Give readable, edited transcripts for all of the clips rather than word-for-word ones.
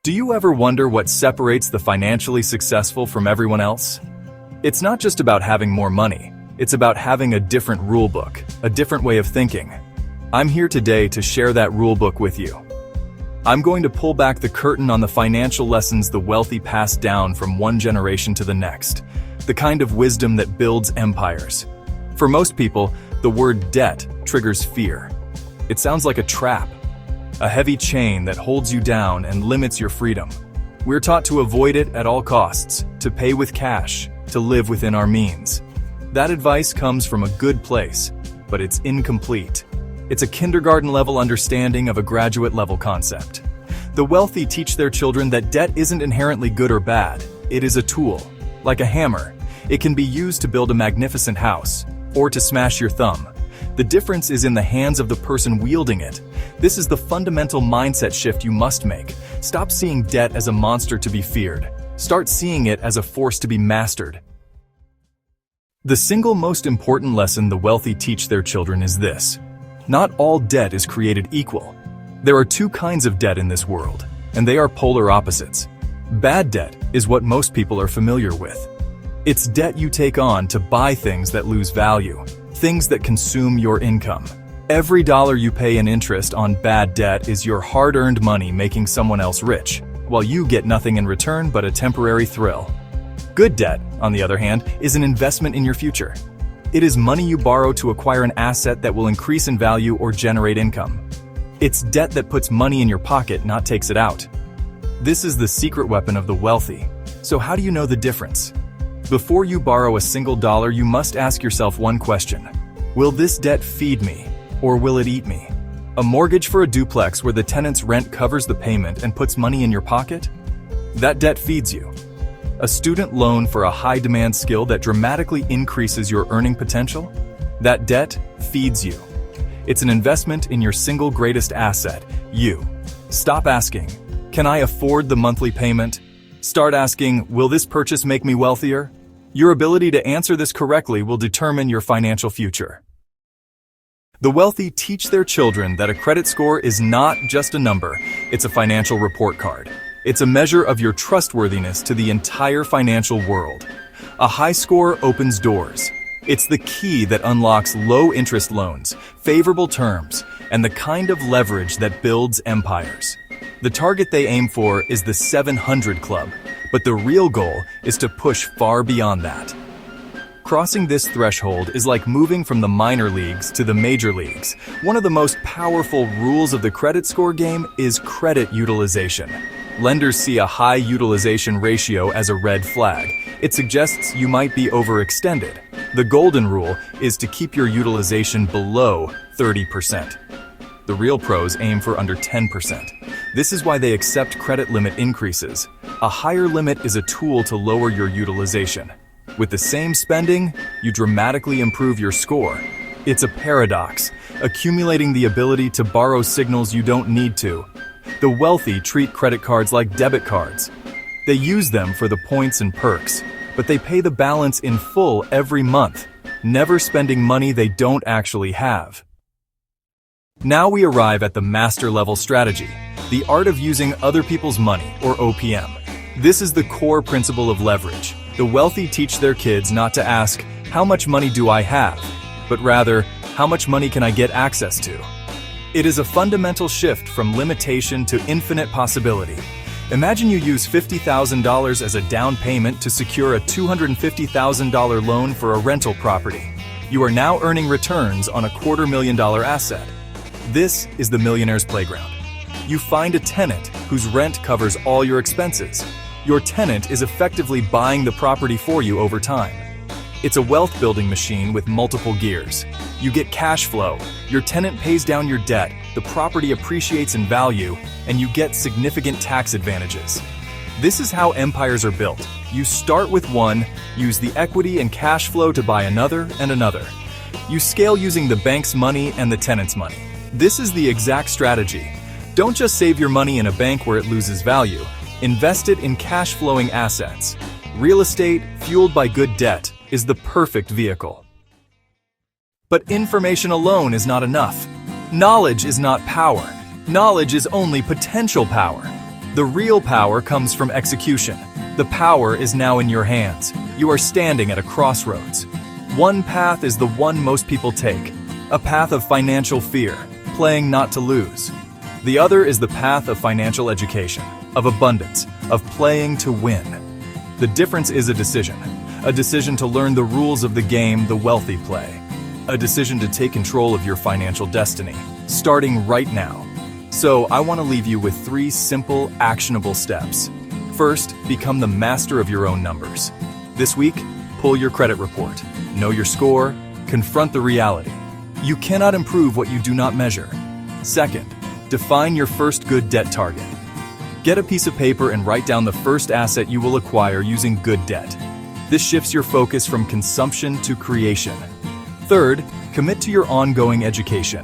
Do you ever wonder what separates the financially successful from everyone else? It's not just about having more money. It's about having a different rule book, a different way of thinking. I'm here today to share that rule book with you. I'm going to pull back the curtain on the financial lessons the wealthy pass down from one generation to the next, the kind of wisdom that builds empires. For most people, the word debt triggers fear. It sounds like a trap, a heavy chain that holds you down and limits your freedom. We're taught to avoid it at all costs, to pay with cash, to live within our means. That advice comes from a good place, but it's incomplete. It's a kindergarten-level understanding of a graduate-level concept. The wealthy teach their children that debt isn't inherently good or bad. It is a tool, like a hammer. It can be used to build a magnificent house, or to smash your thumb. The difference is in the hands of the person wielding it. This is the fundamental mindset shift you must make. Stop seeing debt as a monster to be feared. Start seeing it as a force to be mastered. The single most important lesson the wealthy teach their children is this: not all debt is created equal. There are two kinds of debt in this world, and they are polar opposites. Bad debt is what most people are familiar with. It's debt you take on to buy things that lose value, things that consume your income. Every dollar you pay in interest on bad debt is your hard-earned money making someone else rich, while you get nothing in return but a temporary thrill. Good debt, on the other hand, is an investment in your future. It is money you borrow to acquire an asset that will increase in value or generate income. It's debt that puts money in your pocket, not takes it out. This is the secret weapon of the wealthy. So how do you know the difference? Before you borrow a single dollar, you must ask yourself one question. Will this debt feed me, or will it eat me? A mortgage for a duplex where the tenant's rent covers the payment and puts money in your pocket? That debt feeds you. A student loan for a high-demand skill that dramatically increases your earning potential? That debt feeds you. It's an investment in your single greatest asset, you. Stop asking, can I afford the monthly payment? Start asking, will this purchase make me wealthier? Your ability to answer this correctly will determine your financial future. The wealthy teach their children that a credit score is not just a number, it's a financial report card. It's a measure of your trustworthiness to the entire financial world. A high score opens doors. It's the key that unlocks low-interest loans, favorable terms, and the kind of leverage that builds empires. The target they aim for is the 700 Club, but the real goal is to push far beyond that. Crossing this threshold is like moving from the minor leagues to the major leagues. One of the most powerful rules of the credit score game is credit utilization. Lenders see a high utilization ratio as a red flag. It suggests you might be overextended. The golden rule is to keep your utilization below 30%. The real pros aim for under 10%. This is why they accept credit limit increases. A higher limit is a tool to lower your utilization. With the same spending, you dramatically improve your score. It's a paradox, accumulating the ability to borrow signals you don't need to. The wealthy treat credit cards like debit cards. They use them for the points and perks, but they pay the balance in full every month, never spending money they don't actually have. Now we arrive at the master-level strategy, the art of using other people's money, or OPM. This is the core principle of leverage. The wealthy teach their kids not to ask, how much money do I have? But rather, how much money can I get access to? It is a fundamental shift from limitation to infinite possibility. Imagine you use $50,000 as a down payment to secure a $250,000 loan for a rental property. You are now earning returns on a $250,000 asset. This is the Millionaires Playground. You find a tenant whose rent covers all your expenses. Your tenant is effectively buying the property for you over time. It's a wealth-building machine with multiple gears. You get cash flow, your tenant pays down your debt, the property appreciates in value, and you get significant tax advantages. This is how empires are built. You start with one, use the equity and cash flow to buy another and another. You scale using the bank's money and the tenant's money. This is the exact strategy. Don't just save your money in a bank where it loses value. Invest it in cash-flowing assets. Real estate, fueled by good debt, is the perfect vehicle. But information alone is not enough. Knowledge is not power. Knowledge is only potential power. The real power comes from execution. The power is now in your hands. You are standing at a crossroads. One path is the one most people take, a path of financial fear, playing not to lose. The other is the path of financial education, of abundance, of playing to win. The difference is a decision to learn the rules of the game the wealthy play, a decision to take control of your financial destiny, starting right now. So I want to leave you with 3 simple, actionable steps. First, become the master of your own numbers. This week, pull your credit report, know your score, confront the reality. You cannot improve what you do not measure. Second, define your first good debt target. Get a piece of paper and write down the first asset you will acquire using good debt. This shifts your focus from consumption to creation. Third, commit to your ongoing education.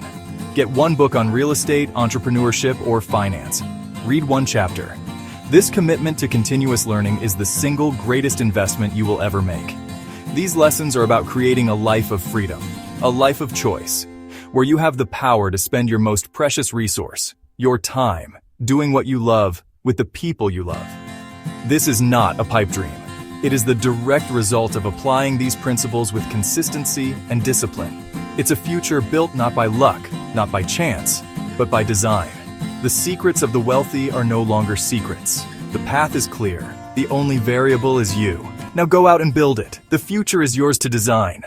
Get one book on real estate, entrepreneurship, or finance. Read one chapter. This commitment to continuous learning is the single greatest investment you will ever make. These lessons are about creating a life of freedom, a life of choice, where you have the power to spend your most precious resource, your time, doing what you love with the people you love. This is not a pipe dream. It is the direct result of applying these principles with consistency and discipline. It's a future built not by luck, not by chance, but by design. The secrets of the wealthy are no longer secrets. The path is clear. The only variable is you. Now go out and build it. The future is yours to design.